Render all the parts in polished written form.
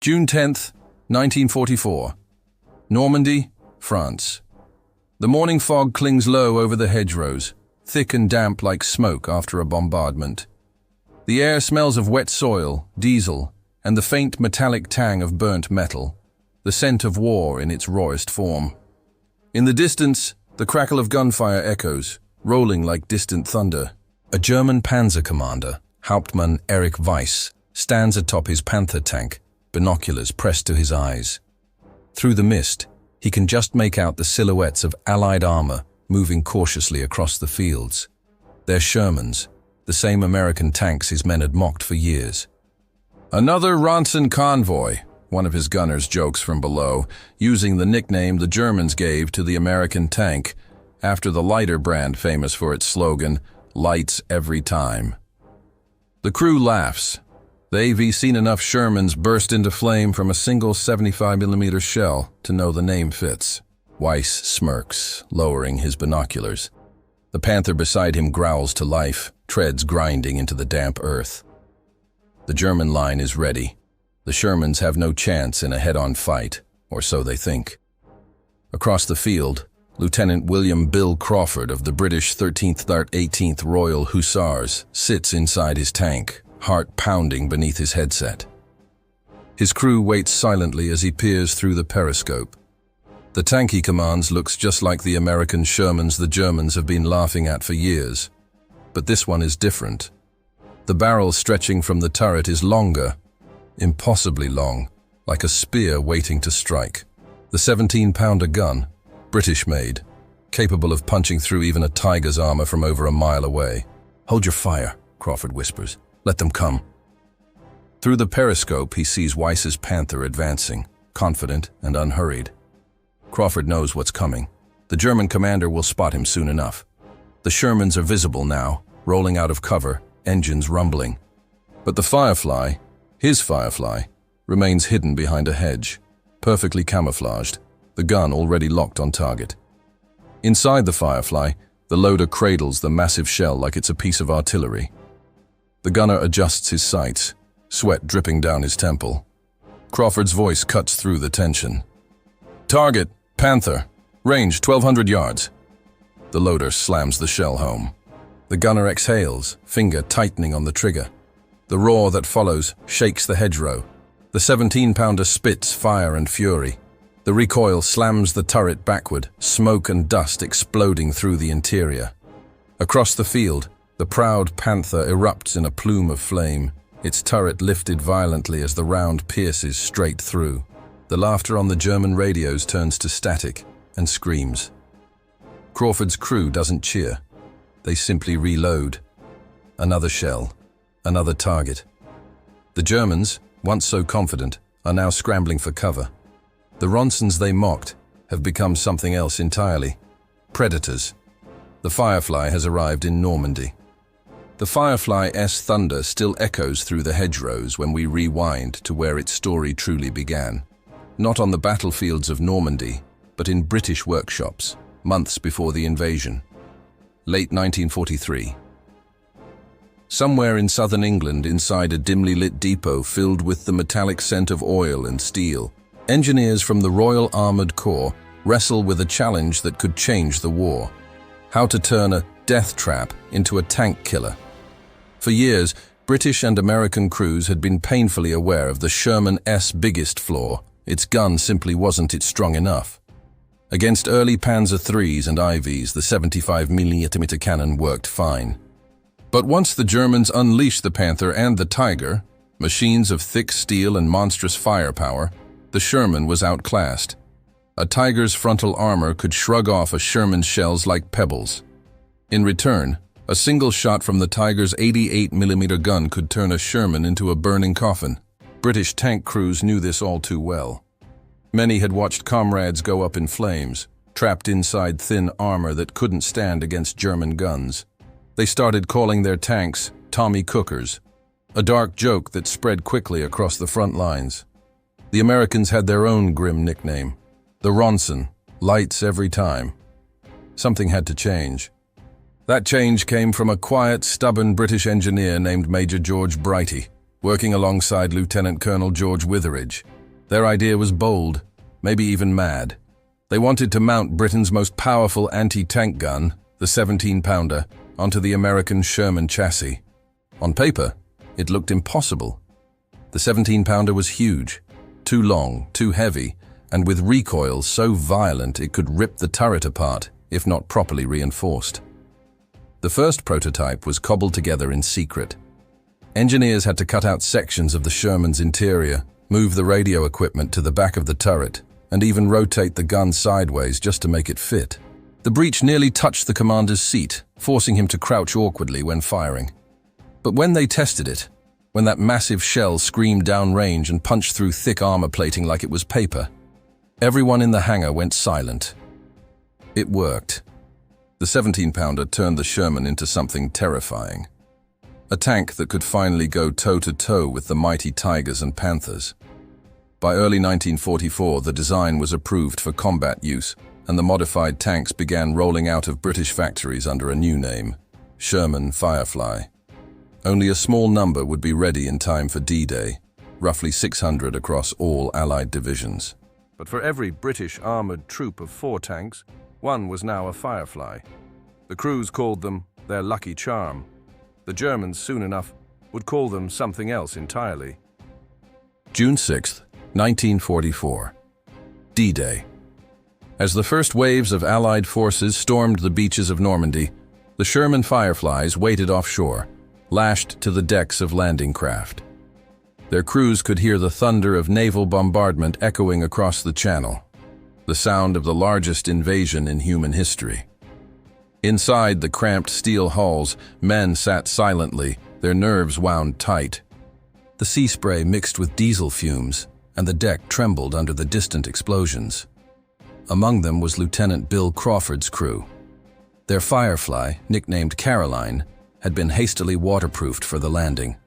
June 10th, 1944. Normandy, France. The morning fog clings low over the hedgerows, thick and damp like smoke after a bombardment. The air smells of wet soil, diesel, and the faint metallic tang of burnt metal, the scent of war in its rawest form. In the distance, the crackle of gunfire echoes, rolling like distant thunder. A German panzer commander, Hauptmann Erich Weiss, stands atop his Panther tank, binoculars pressed to his eyes. Through the mist, he can just make out the silhouettes of Allied armor moving cautiously across the fields. They're Shermans, the same American tanks his men had mocked for years. "Another Ronson convoy," one of his gunners jokes from below, using the nickname the Germans gave to the American tank, after the lighter brand famous for its slogan, "Lights every time." The crew laughs. They've seen enough Shermans burst into flame from a single 75mm shell to know the name fits. Weiss smirks, lowering his binoculars. The Panther beside him growls to life, treads grinding into the damp earth. The German line is ready. The Shermans have no chance in a head-on fight, or so they think. Across the field, Lieutenant William Bill Crawford of the British 13th-18th Royal Hussars sits inside his tank, heart pounding beneath his headset. His crew waits silently as he peers through the periscope. The tank he commands looks just like the American Shermans the Germans have been laughing at for years. But this one is different. The barrel stretching from the turret is longer, impossibly long, like a spear waiting to strike. The 17-pounder gun, British-made, capable of punching through even a tiger's armor from over a mile away. "Hold your fire," Crawford whispers. "Let them come." Through the periscope, he sees Weiss's Panther advancing, confident and unhurried. Crawford knows what's coming. The German commander will spot him soon enough. The Shermans are visible now, rolling out of cover, engines rumbling. But the Firefly, his Firefly, remains hidden behind a hedge, perfectly camouflaged, the gun already locked on target. Inside the Firefly, the loader cradles the massive shell like it's a piece of artillery. The gunner adjusts his sights, sweat dripping down his temple. Crawford's voice cuts through the tension. "Target, Panther, range 1,200 yards. The loader slams the shell home. The gunner exhales, finger tightening on the trigger. The roar that follows shakes the hedgerow. The 17-pounder spits fire and fury. The recoil slams the turret backward, smoke and dust exploding through the interior. Across the field, the proud Panther erupts in a plume of flame, its turret lifted violently as the round pierces straight through. The laughter on the German radios turns to static and screams. Crawford's crew doesn't cheer. They simply reload. Another shell, another target. The Germans, once so confident, are now scrambling for cover. The Ronsons they mocked have become something else entirely. Predators. The Firefly has arrived in Normandy. The Firefly's thunder still echoes through the hedgerows when we rewind to where its story truly began. Not on the battlefields of Normandy, but in British workshops, months before the invasion. Late 1943. Somewhere in southern England, inside a dimly lit depot filled with the metallic scent of oil and steel, engineers from the Royal Armoured Corps wrestle with a challenge that could change the war. How to turn a death trap into a tank killer. For years, British and American crews had been painfully aware of the Sherman's biggest flaw. Its gun simply wasn't strong enough. Against early Panzer IIIs and IVs, the 75mm cannon worked fine. But once the Germans unleashed the Panther and the Tiger, machines of thick steel and monstrous firepower, the Sherman was outclassed. A Tiger's frontal armor could shrug off a Sherman's shells like pebbles. In return, a single shot from the Tiger's 88mm gun could turn a Sherman into a burning coffin. British tank crews knew this all too well. Many had watched comrades go up in flames, trapped inside thin armor that couldn't stand against German guns. They started calling their tanks Tommy Cookers, a dark joke that spread quickly across the front lines. The Americans had their own grim nickname, the Ronson, lights every time. Something had to change. That change came from a quiet, stubborn British engineer named Major George Brighty. working alongside Lieutenant Colonel George Witheridge. Their idea was bold, maybe even mad. They wanted to mount Britain's most powerful anti-tank gun, the 17-pounder, onto the American Sherman chassis. On paper, it looked impossible. The 17-pounder was huge, too long, too heavy, and with recoil so violent it could rip the turret apart, if not properly reinforced. The first prototype was cobbled together in secret. Engineers had to cut out sections of the Sherman's interior, move the radio equipment to the back of the turret, and even rotate the gun sideways just to make it fit. The breach nearly touched the commander's seat, forcing him to crouch awkwardly when firing. But when they tested it, when that massive shell screamed downrange and punched through thick armor plating like it was paper, everyone in the hangar went silent. It worked. The 17-pounder turned the Sherman into something terrifying. A tank that could finally go toe-to-toe with the mighty Tigers and Panthers. By early 1944, the design was approved for combat use, and the modified tanks began rolling out of British factories under a new name, Sherman Firefly. Only a small number would be ready in time for D-Day, roughly 600 across all Allied divisions. But for every British armoured troop of 4 tanks, one was now a Firefly. The crews called them their lucky charm. The Germans, soon enough, would call them something else entirely. June 6, 1944. D-Day. As the first waves of Allied forces stormed the beaches of Normandy, the Sherman Fireflies waited offshore, lashed to the decks of landing craft. Their crews could hear the thunder of naval bombardment echoing across the channel, the sound of the largest invasion in human history. Inside the cramped steel hulls, men sat silently, their nerves wound tight. The sea spray mixed with diesel fumes, and the deck trembled under the distant explosions. Among them was Lieutenant Bill Crawford's crew. Their Firefly, nicknamed Caroline, had been hastily waterproofed for the landing.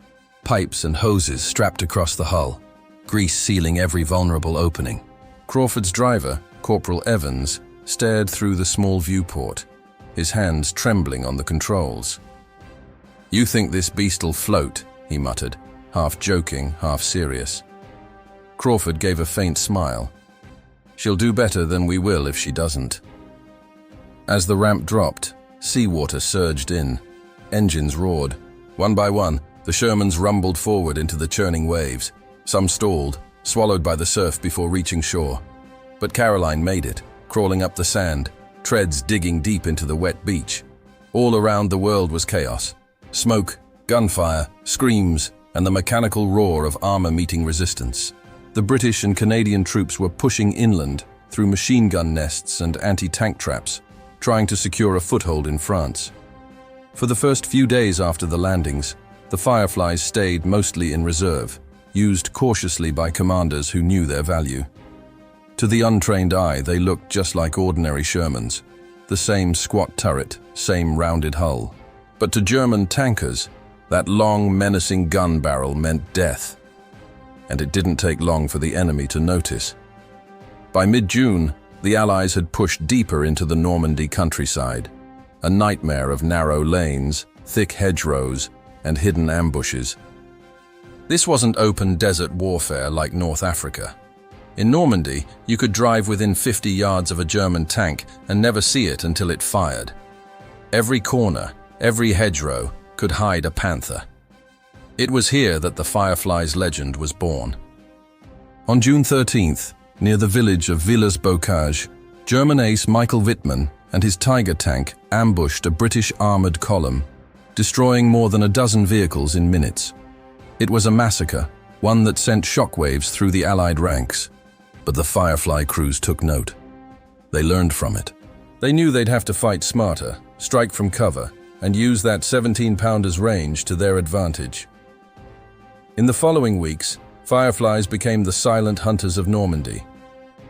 Pipes and hoses strapped across the hull, grease sealing every vulnerable opening. Crawford's driver, Corporal Evans, stared through the small viewport, his hands trembling on the controls. "You think this beast'll float," he muttered, half joking, half serious. Crawford gave a faint smile. "She'll do better than we will if she doesn't." As the ramp dropped, seawater surged in. Engines roared. One by one, the Shermans rumbled forward into the churning waves. Some stalled, swallowed by the surf before reaching shore. But Caroline made it, crawling up the sand, treads digging deep into the wet beach. All around the world was chaos. Smoke, gunfire, screams, and the mechanical roar of armor meeting resistance. The British and Canadian troops were pushing inland through machine gun nests and anti-tank traps, trying to secure a foothold in France. For the first few days after the landings, the Fireflies stayed mostly in reserve, used cautiously by commanders who knew their value. To the untrained eye, they looked just like ordinary Shermans, the same squat turret, same rounded hull. But to German tankers, that long, menacing gun barrel meant death. And it didn't take long for the enemy to notice. By mid-June, the Allies had pushed deeper into the Normandy countryside, a nightmare of narrow lanes, thick hedgerows, and hidden ambushes. This wasn't open desert warfare like North Africa. In Normandy, you could drive within 50 yards of a German tank and never see it until it fired. Every corner, every hedgerow could hide a panther. It was here that the Firefly's legend was born. On June 13th, near the village of Villers-Bocage, German ace Michael Wittmann and his Tiger tank ambushed a British armored column, destroying more than a dozen vehicles in minutes. It was a massacre, one that sent shockwaves through the Allied ranks. But the Firefly crews took note. They learned from it. They knew they'd have to fight smarter, strike from cover, and use that 17-pounder's range to their advantage. In the following weeks, Fireflies became the silent hunters of Normandy.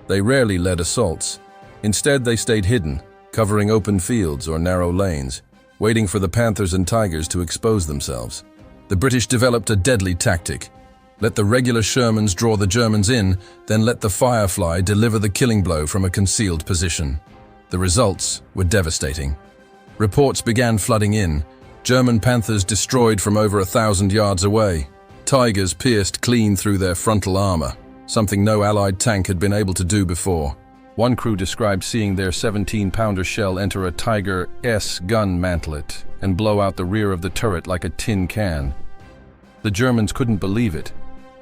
They rarely led assaults. Instead, they stayed hidden, covering open fields or narrow lanes, waiting for the Panthers and Tigers to expose themselves. The British developed a deadly tactic. Let the regular Shermans draw the Germans in, then let the Firefly deliver the killing blow from a concealed position. The results were devastating. Reports began flooding in, German Panthers destroyed from over 1,000 yards away, Tigers pierced clean through their frontal armor, something no Allied tank had been able to do before. One crew described seeing their 17-pounder shell enter a Tiger S gun mantlet and blow out the rear of the turret like a tin can. The Germans couldn't believe it.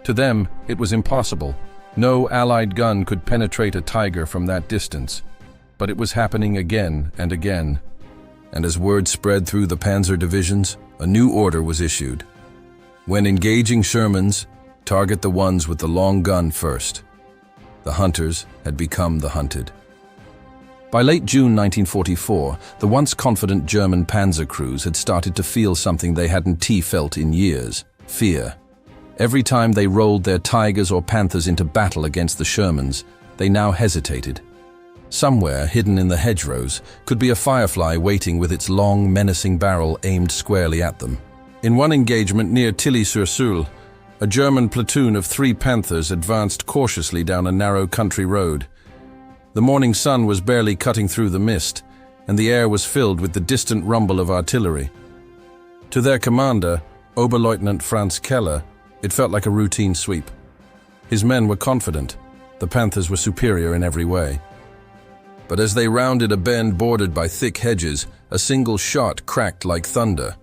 To them, it was impossible. No Allied gun could penetrate a Tiger from that distance. But it was happening again and again. And as word spread through the panzer divisions, a new order was issued. When engaging Shermans, target the ones with the long gun first. The hunters had become the hunted. By late June 1944, the once confident German panzer crews had started to feel something they hadn't felt in years: fear. Every time they rolled their Tigers or Panthers into battle against the Shermans, they now hesitated. Somewhere, hidden in the hedgerows, could be a Firefly waiting with its long, menacing barrel aimed squarely at them. In one engagement near Tilly-sur-Seulles, a German platoon of 3 Panthers advanced cautiously down a narrow country road. The morning sun was barely cutting through the mist, and the air was filled with the distant rumble of artillery. To their commander, Oberleutnant Franz Keller, it felt like a routine sweep. His men were confident. The Panthers were superior in every way. But as they rounded a bend bordered by thick hedges, a single shot cracked like thunder.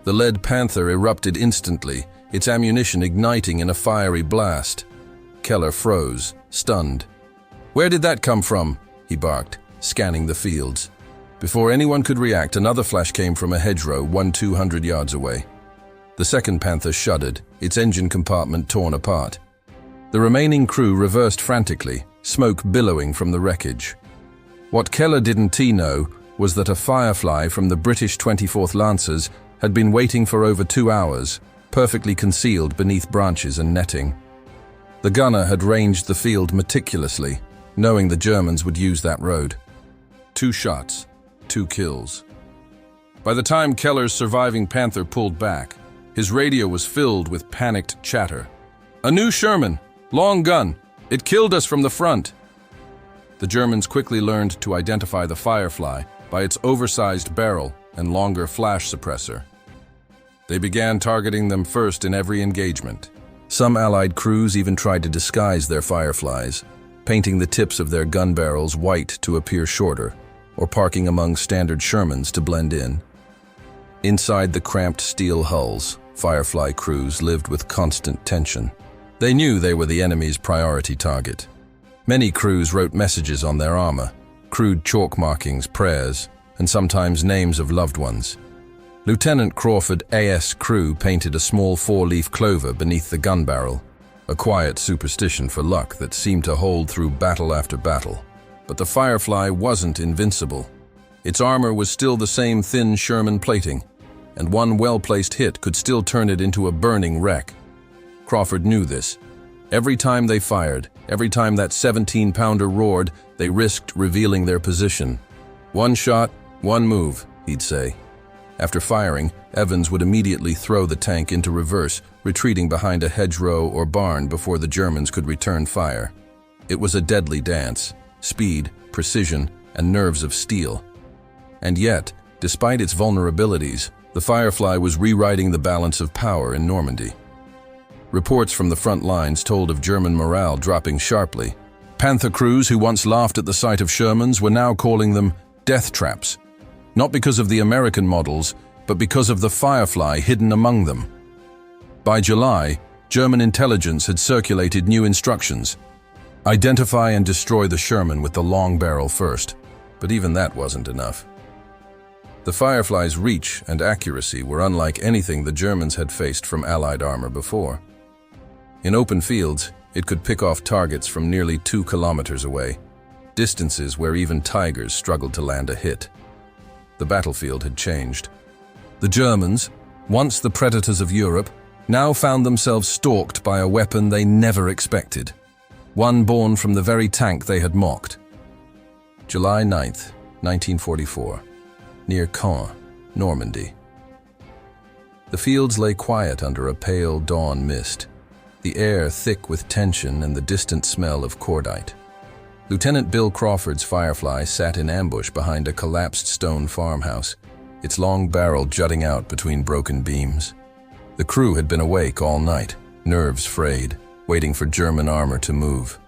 The lead Panther erupted instantly, its ammunition igniting in a fiery blast. Keller froze, stunned. "Where did that come from?" he barked, scanning the fields. Before anyone could react, another flash came from a hedgerow 200 yards away. The second Panther shuddered, its engine compartment torn apart. The remaining crew reversed frantically, smoke billowing from the wreckage. What Keller didn't know was that a Firefly from the British 24th Lancers had been waiting for over 2 hours, perfectly concealed beneath branches and netting. The gunner had ranged the field meticulously, knowing the Germans would use that road. 2 shots, 2 kills. By the time Keller's surviving Panther pulled back, his radio was filled with panicked chatter. "A new Sherman! Long gun! It killed us from the front!" The Germans quickly learned to identify the Firefly by its oversized barrel and longer flash suppressor. They began targeting them first in every engagement. Some Allied crews even tried to disguise their Fireflies, painting the tips of their gun barrels white to appear shorter, or parking among standard Shermans to blend in. Inside the cramped steel hulls, Firefly crews lived with constant tension. They knew they were the enemy's priority target. Many crews wrote messages on their armor, crude chalk markings, prayers, and sometimes names of loved ones. Lieutenant Crawford A.S. Crew painted a small 4-leaf clover beneath the gun barrel, a quiet superstition for luck that seemed to hold through battle after battle. But the Firefly wasn't invincible. Its armor was still the same thin Sherman plating, and one well-placed hit could still turn it into a burning wreck. Crawford knew this. Every time they fired, every time that 17-pounder roared, they risked revealing their position. "One shot, one move," he'd say. After firing, Evans would immediately throw the tank into reverse, retreating behind a hedgerow or barn before the Germans could return fire. It was a deadly dance: speed, precision, and nerves of steel. And yet, despite its vulnerabilities, the Firefly was rewriting the balance of power in Normandy. Reports from the front lines told of German morale dropping sharply. Panther crews who once laughed at the sight of Shermans were now calling them death traps. Not because of the American models, but because of the Firefly hidden among them. By July, German intelligence had circulated new instructions. Identify and destroy the Sherman with the long barrel first. But even that wasn't enough. The Firefly's reach and accuracy were unlike anything the Germans had faced from Allied armor before. In open fields, it could pick off targets from nearly 2 kilometers away, distances where even Tigers struggled to land a hit. The battlefield had changed. The Germans, once the predators of Europe, now found themselves stalked by a weapon they never expected, one born from the very tank they had mocked. July 9th, 1944, near Caen, Normandy. The fields lay quiet under a pale dawn mist, the air thick with tension and the distant smell of cordite. Lieutenant Bill Crawford's Firefly sat in ambush behind a collapsed stone farmhouse, its long barrel jutting out between broken beams. The crew had been awake all night, nerves frayed, waiting for German armor to move.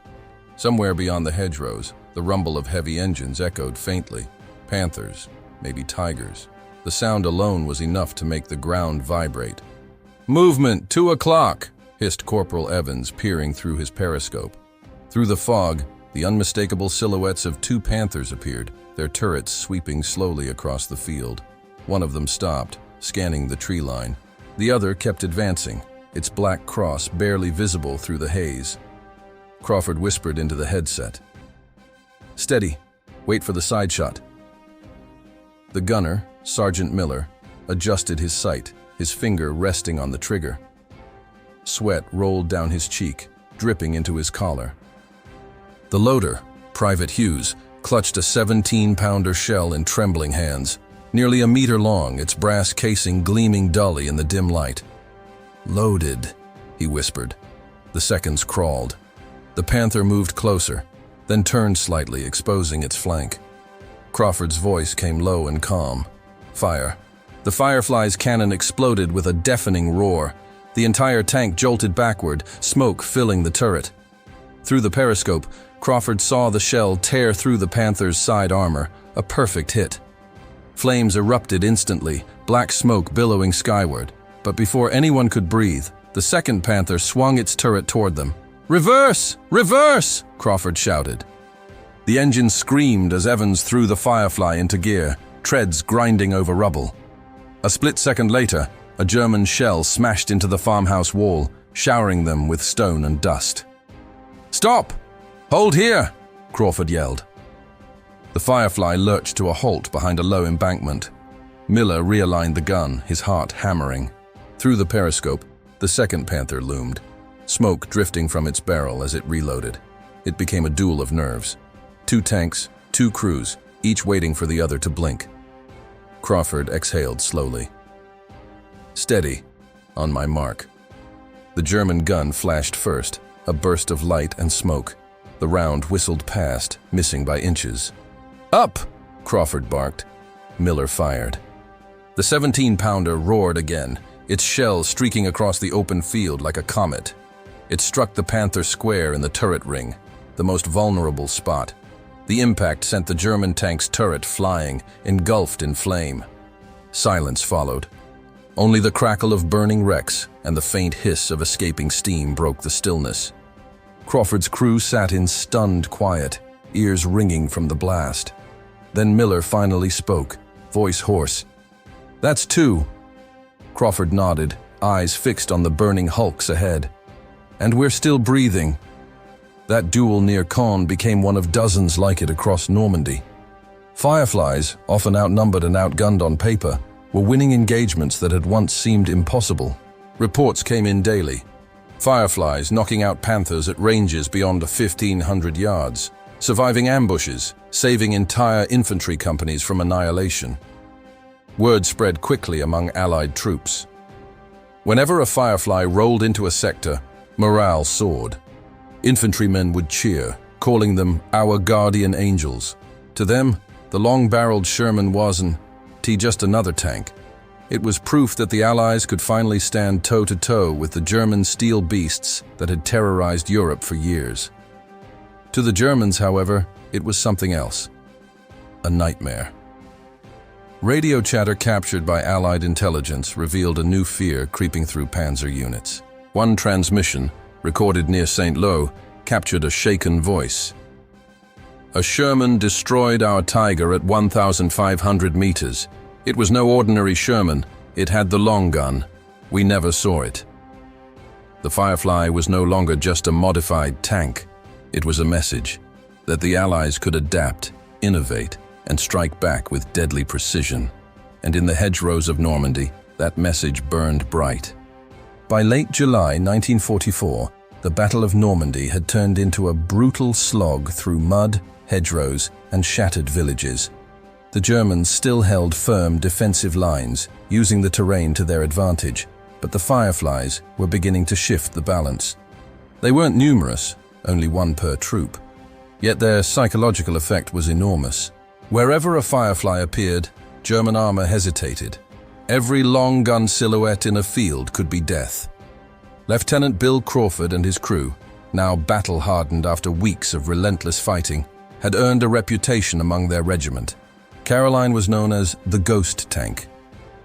Somewhere beyond the hedgerows, the rumble of heavy engines echoed faintly. Panthers, maybe tigers. The sound alone was enough to make the ground vibrate. "Movement, 2 o'clock!" hissed Corporal Evans, peering through his periscope. Through the fog, the unmistakable silhouettes of 2 panthers appeared, their turrets sweeping slowly across the field. One of them stopped, scanning the tree line. The other kept advancing, its black cross barely visible through the haze. Crawford whispered into the headset. "Steady. Wait for the side shot." The gunner, Sergeant Miller, adjusted his sight, his finger resting on the trigger. Sweat rolled down his cheek, dripping into his collar. The loader, Private Hughes, clutched a 17-pounder shell in trembling hands, nearly a meter long, its brass casing gleaming dully in the dim light. "Loaded," he whispered. The seconds crawled. The panther moved closer, then turned slightly, exposing its flank. Crawford's voice came low and calm. "Fire." The Firefly's cannon exploded with a deafening roar. The entire tank jolted backward, smoke filling the turret. Through the periscope, Crawford saw the shell tear through the Panther's side armor, a perfect hit. Flames erupted instantly, black smoke billowing skyward. But before anyone could breathe, the second Panther swung its turret toward them. "Reverse! Reverse!" Crawford shouted. The engine screamed as Evans threw the Firefly into gear, treads grinding over rubble. A split second later, a German shell smashed into the farmhouse wall, showering them with stone and dust. "Stop! Hold here!" Crawford yelled. The Firefly lurched to a halt behind a low embankment. Miller realigned the gun, his heart hammering. Through the periscope, the second Panther loomed, smoke drifting from its barrel as it reloaded. It became a duel of nerves. 2 tanks, 2 crews, each waiting for the other to blink. Crawford exhaled slowly. "Steady. On my mark." The German gun flashed first, a burst of light and smoke. The round whistled past, missing by inches. "Up!" Crawford barked. Miller fired. The 17-pounder roared again, its shell streaking across the open field like a comet. It struck the Panther square in the turret ring, the most vulnerable spot. The impact sent the German tank's turret flying, engulfed in flame. Silence followed. Only the crackle of burning wrecks and the faint hiss of escaping steam broke the stillness. Crawford's crew sat in stunned quiet, ears ringing from the blast. Then Miller finally spoke, voice hoarse. "That's 2. Crawford nodded, eyes fixed on the burning hulks ahead. "And we're still breathing." That duel near Caen became one of dozens like it across Normandy. Fireflies, often outnumbered and outgunned on paper, were winning engagements that had once seemed impossible. Reports came in daily. Fireflies knocking out Panthers at ranges beyond 1,500 yards, surviving ambushes, saving entire infantry companies from annihilation. Word spread quickly among Allied troops. Whenever a Firefly rolled into a sector, morale soared. Infantrymen would cheer, calling them our guardian angels. To them, the long-barreled Sherman wasn't just another tank. It was proof that the Allies could finally stand toe-to-toe with the German steel beasts that had terrorized Europe for years. To the Germans, however, it was something else. A nightmare. Radio chatter captured by Allied intelligence revealed a new fear creeping through panzer units. One transmission, recorded near St. Lo, captured a shaken voice. "A Sherman destroyed our Tiger at 1,500 meters. It was no ordinary Sherman. It had the long gun. We never saw it." The Firefly was no longer just a modified tank. It was a message that the Allies could adapt, innovate, and strike back with deadly precision. And in the hedgerows of Normandy, that message burned bright. By late July 1944, the Battle of Normandy had turned into a brutal slog through mud, hedgerows, and shattered villages. The Germans still held firm defensive lines, using the terrain to their advantage, but the Fireflies were beginning to shift the balance. They weren't numerous, only 1 per troop. Yet their psychological effect was enormous. Wherever a Firefly appeared, German armor hesitated. Every long gun silhouette in a field could be death. Lieutenant Bill Crawford and his crew, now battle-hardened after weeks of relentless fighting, had earned a reputation among their regiment. Caroline was known as the Ghost Tank,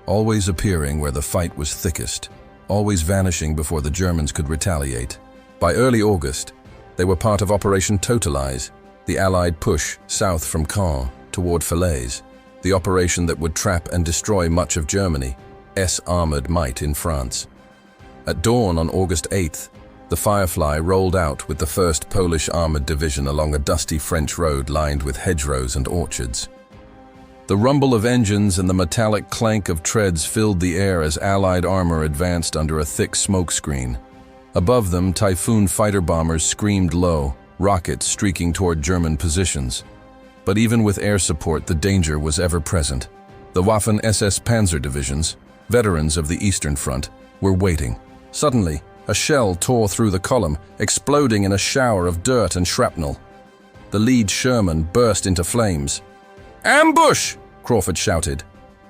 always appearing where the fight was thickest, always vanishing before the Germans could retaliate. By early August, they were part of Operation Totalize, the Allied push south from Caen toward Falaise, the operation that would trap and destroy much of Germany's armored might in France. At dawn on August 8th, the Firefly rolled out with the 1st Polish Armored Division along a dusty French road lined with hedgerows and orchards. The rumble of engines and the metallic clank of treads filled the air as Allied armor advanced under a thick smoke screen. Above them, Typhoon fighter bombers screamed low, rockets streaking toward German positions. But even with air support, the danger was ever present. The Waffen-SS Panzer divisions, veterans of the Eastern Front, were waiting. Suddenly, a shell tore through the column, exploding in a shower of dirt and shrapnel. The lead Sherman burst into flames. "Ambush!" Crawford shouted.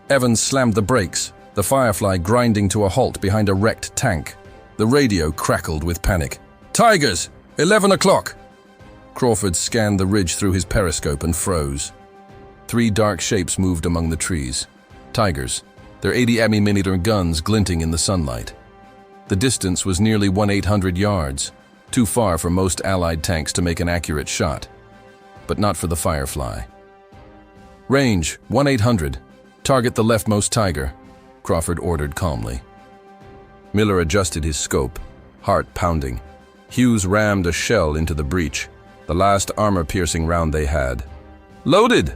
Evans slammed the brakes, the Firefly grinding to a halt behind a wrecked tank. The radio crackled with panic. "Tigers! 11 o'clock!" Crawford scanned the ridge through his periscope and froze. 3 dark shapes moved among the trees. Tigers, their 80mm guns glinting in the sunlight. The distance was nearly 1,800 yards, too far for most Allied tanks to make an accurate shot. But not for the Firefly. "Range, 1,800. Target the leftmost Tiger," Crawford ordered calmly. Miller adjusted his scope, heart pounding. Hughes rammed a shell into the breech, the last armor-piercing round they had. "Loaded!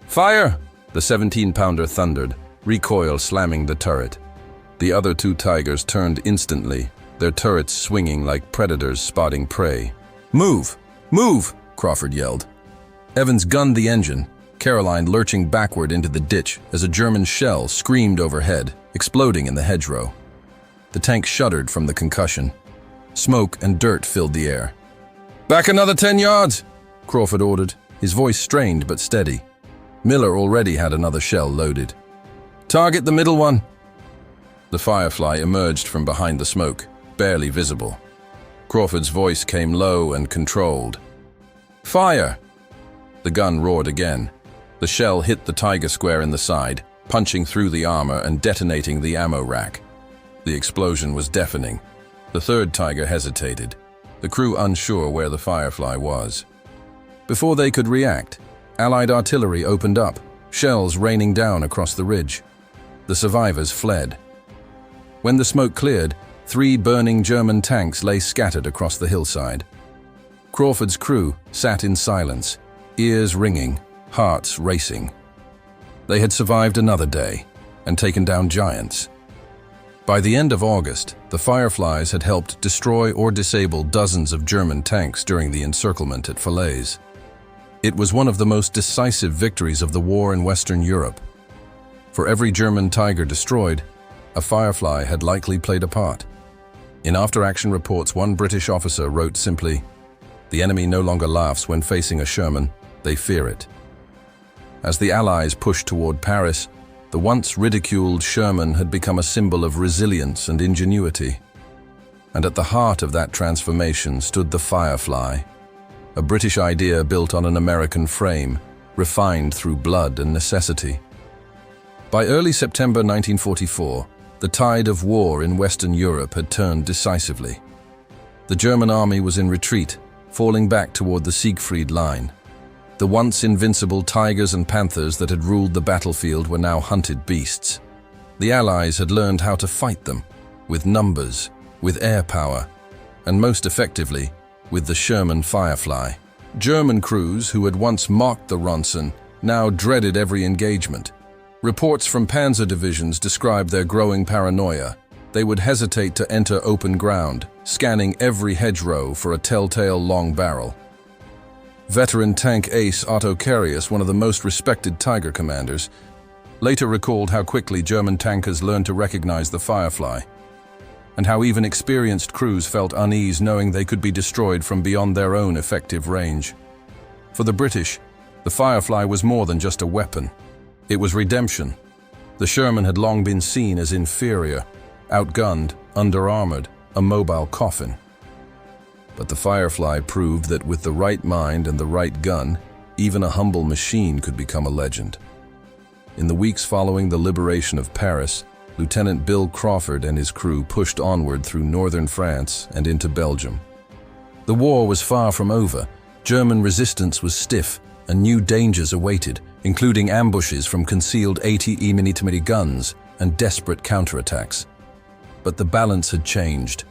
Fire!" the 17-pounder thundered, recoil slamming the turret. The other 2 Tigers turned instantly, their turrets swinging like predators spotting prey. "Move! Move!" Crawford yelled. Evans gunned the engine, Caroline lurching backward into the ditch as a German shell screamed overhead, exploding in the hedgerow. The tank shuddered from the concussion. Smoke and dirt filled the air. "Back another 10 yards!" Crawford ordered, his voice strained but steady. Miller already had another shell loaded. "Target the middle one!" The Firefly emerged from behind the smoke, barely visible. Crawford's voice came low and controlled. "Fire!" The gun roared again. The shell hit the Tiger square in the side, punching through the armor and detonating the ammo rack. The explosion was deafening. The 3rd Tiger hesitated, the crew unsure where the Firefly was. Before they could react, Allied artillery opened up, shells raining down across the ridge. The survivors fled. When the smoke cleared, 3 burning German tanks lay scattered across the hillside. Crawford's crew sat in silence, ears ringing, hearts racing. They had survived another day and taken down giants. By the end of August, the Fireflies had helped destroy or disable dozens of German tanks during the encirclement at Falaise. It was one of the most decisive victories of the war in Western Europe. For every German Tiger destroyed, a Firefly had likely played a part. In after-action reports, one British officer wrote simply, "The enemy no longer laughs when facing a Sherman, they fear it." As the Allies pushed toward Paris, the once ridiculed Sherman had become a symbol of resilience and ingenuity. And at the heart of that transformation stood the Firefly, a British idea built on an American frame, refined through blood and necessity. By early September 1944, the tide of war in Western Europe had turned decisively. The German army was in retreat, falling back toward the Siegfried Line. The once invincible tigers and panthers that had ruled the battlefield were now hunted beasts. The Allies had learned how to fight them, with numbers, with air power, and most effectively, with the Sherman Firefly. German crews who had once mocked the Ronson now dreaded every engagement. Reports from panzer divisions described their growing paranoia. They would hesitate to enter open ground, scanning every hedgerow for a telltale long barrel. Veteran tank ace Otto Carius, one of the most respected Tiger commanders, later recalled how quickly German tankers learned to recognize the Firefly, and how even experienced crews felt unease knowing they could be destroyed from beyond their own effective range. For the British, the Firefly was more than just a weapon. It was redemption. The Sherman had long been seen as inferior, outgunned, under-armored, a mobile coffin. But the Firefly proved that with the right mind and the right gun, even a humble machine could become a legend. In the weeks following the liberation of Paris, Lieutenant Bill Crawford and his crew pushed onward through northern France and into Belgium. The war was far from over. German resistance was stiff, and new dangers awaited, including ambushes from concealed 80mm guns and desperate counterattacks. But the balance had changed.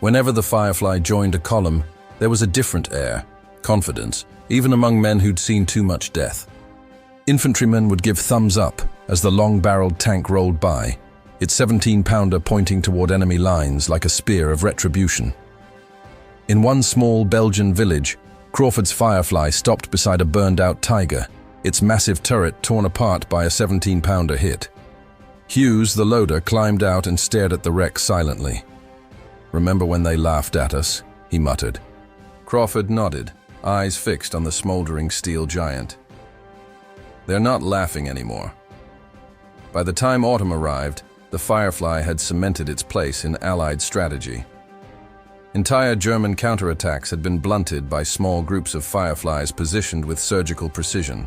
Whenever the Firefly joined a column, there was a different air, confidence, even among men who'd seen too much death. Infantrymen would give thumbs up as the long-barreled tank rolled by, its 17-pounder pointing toward enemy lines like a spear of retribution. In one small Belgian village, Crawford's Firefly stopped beside a burned-out Tiger, its massive turret torn apart by a 17-pounder hit. Hughes, the loader, climbed out and stared at the wreck silently. "Remember when they laughed at us?" he muttered. Crawford nodded, eyes fixed on the smoldering steel giant. "They're not laughing anymore." By the time autumn arrived, the Firefly had cemented its place in Allied strategy. Entire German counterattacks had been blunted by small groups of Fireflies positioned with surgical precision.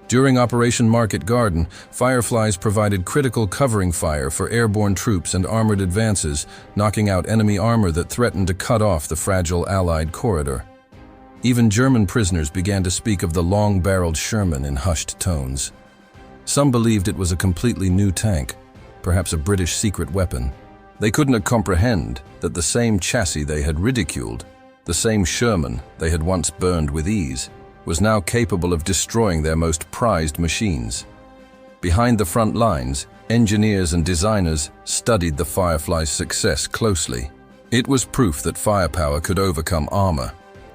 During Operation Market Garden, Fireflies provided critical covering fire for airborne troops and armored advances, knocking out enemy armor that threatened to cut off the fragile Allied corridor. Even German prisoners began to speak of the long-barreled Sherman in hushed tones. Some believed it was a completely new tank, perhaps a British secret weapon. They couldn't comprehend that the same chassis they had ridiculed, the same Sherman they had once burned with ease, was now capable of destroying their most prized machines. Behind the front lines, engineers and designers studied the Firefly's success closely. It was proof that firepower could overcome armor,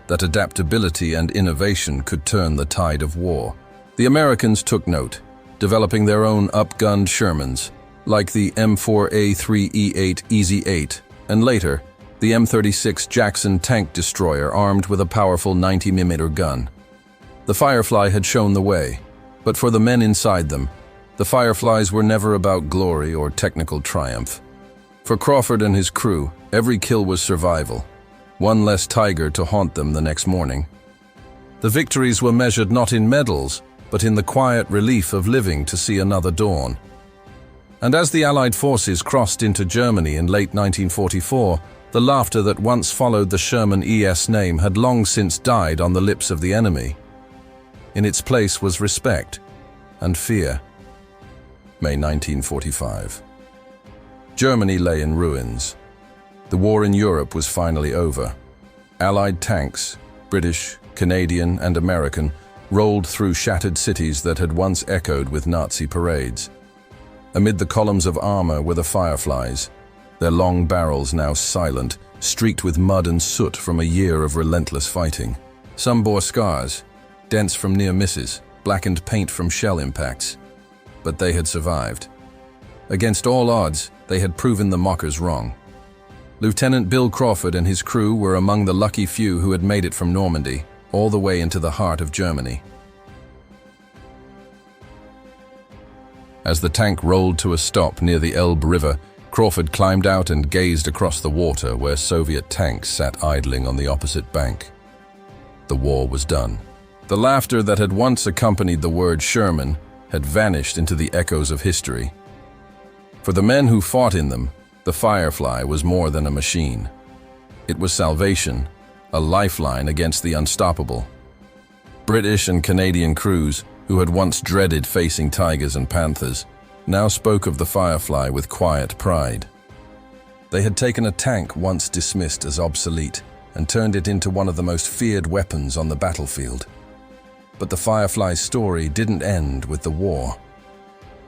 that adaptability and innovation could turn the tide of war. The Americans took note, developing their own up-gunned Shermans, like the M4A3E8 Easy 8, and later, the M36 Jackson tank destroyer armed with a powerful 90mm gun. The Firefly had shown the way, but for the men inside them, the Fireflies were never about glory or technical triumph. For Crawford and his crew, every kill was survival, one less Tiger to haunt them the next morning. The victories were measured not in medals, but in the quiet relief of living to see another dawn. And as the Allied forces crossed into Germany in late 1944, the laughter that once followed the Sherman ES name had long since died on the lips of the enemy. In its place was respect and fear. May 1945. Germany lay in ruins. The war in Europe was finally over. Allied tanks, British, Canadian, and American, rolled through shattered cities that had once echoed with Nazi parades. Amid the columns of armor were the Fireflies, their long barrels now silent, streaked with mud and soot from a year of relentless fighting. Some bore scars, dents from near misses, blackened paint from shell impacts. But they had survived. Against all odds, they had proven the mockers wrong. Lieutenant Bill Crawford and his crew were among the lucky few who had made it from Normandy, all the way into the heart of Germany. As the tank rolled to a stop near the Elbe River, Crawford climbed out and gazed across the water where Soviet tanks sat idling on the opposite bank. The war was done. The laughter that had once accompanied the word Sherman had vanished into the echoes of history. For the men who fought in them, the Firefly was more than a machine. It was salvation, a lifeline against the unstoppable. British and Canadian crews, who had once dreaded facing tigers and panthers, now spoke of the Firefly with quiet pride. They had taken a tank once dismissed as obsolete and turned it into one of the most feared weapons on the battlefield. But the Firefly's story didn't end with the war.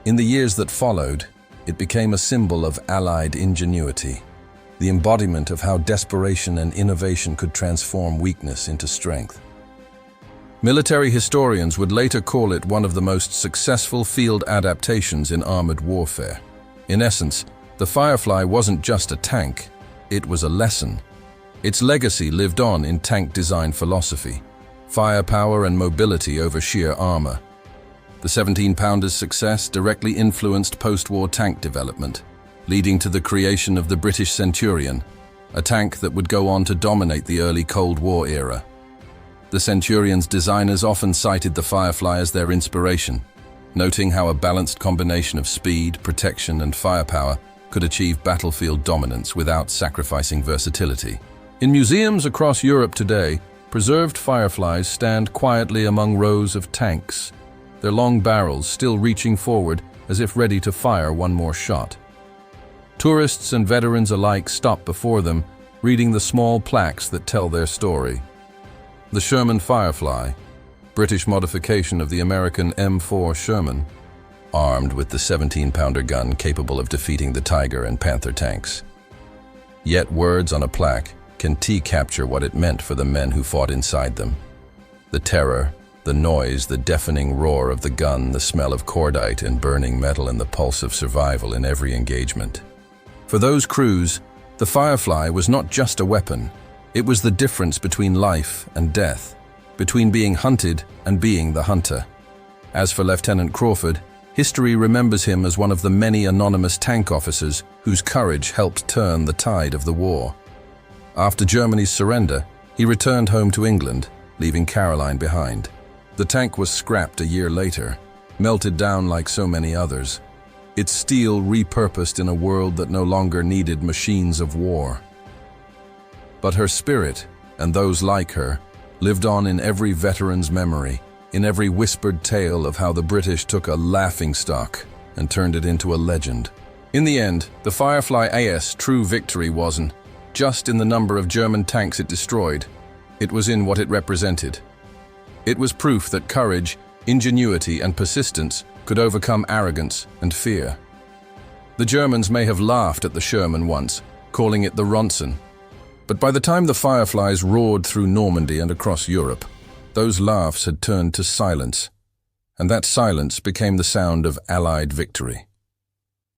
In the years that followed, it became a symbol of Allied ingenuity, the embodiment of how desperation and innovation could transform weakness into strength. Military historians would later call it one of the most successful field adaptations in armored warfare. In essence, the Firefly wasn't just a tank, it was a lesson. Its legacy lived on in tank design philosophy, firepower and mobility over sheer armor. The 17-pounder's success directly influenced post-war tank development, leading to the creation of the British Centurion, a tank that would go on to dominate the early Cold War era. The Centurion's designers often cited the Firefly as their inspiration, noting how a balanced combination of speed, protection, and firepower could achieve battlefield dominance without sacrificing versatility. In museums across Europe today, preserved Fireflies stand quietly among rows of tanks, their long barrels still reaching forward as if ready to fire one more shot. Tourists and veterans alike stop before them, reading the small plaques that tell their story. The Sherman Firefly, British modification of the American M4 Sherman, armed with the 17-pounder gun capable of defeating the Tiger and Panther tanks. Yet words on a plaque can capture what it meant for the men who fought inside them. The terror, the noise, the deafening roar of the gun, the smell of cordite and burning metal, and the pulse of survival in every engagement. For those crews, the Firefly was not just a weapon. It was the difference between life and death, between being hunted and being the hunter. As for Lieutenant Crawford, history remembers him as one of the many anonymous tank officers whose courage helped turn the tide of the war. After Germany's surrender, he returned home to England, leaving Caroline behind. The tank was scrapped a year later, melted down like so many others, its steel repurposed in a world that no longer needed machines of war. But her spirit, and those like her, lived on in every veteran's memory, in every whispered tale of how the British took a laughingstock and turned it into a legend. In the end, the Firefly AS' true victory wasn't just in the number of German tanks it destroyed. It was in what it represented. It was proof that courage, ingenuity, and persistence could overcome arrogance and fear. The Germans may have laughed at the Sherman once, calling it the Ronson. But by the time the Fireflies roared through Normandy and across Europe, those laughs had turned to silence, and that silence became the sound of Allied victory.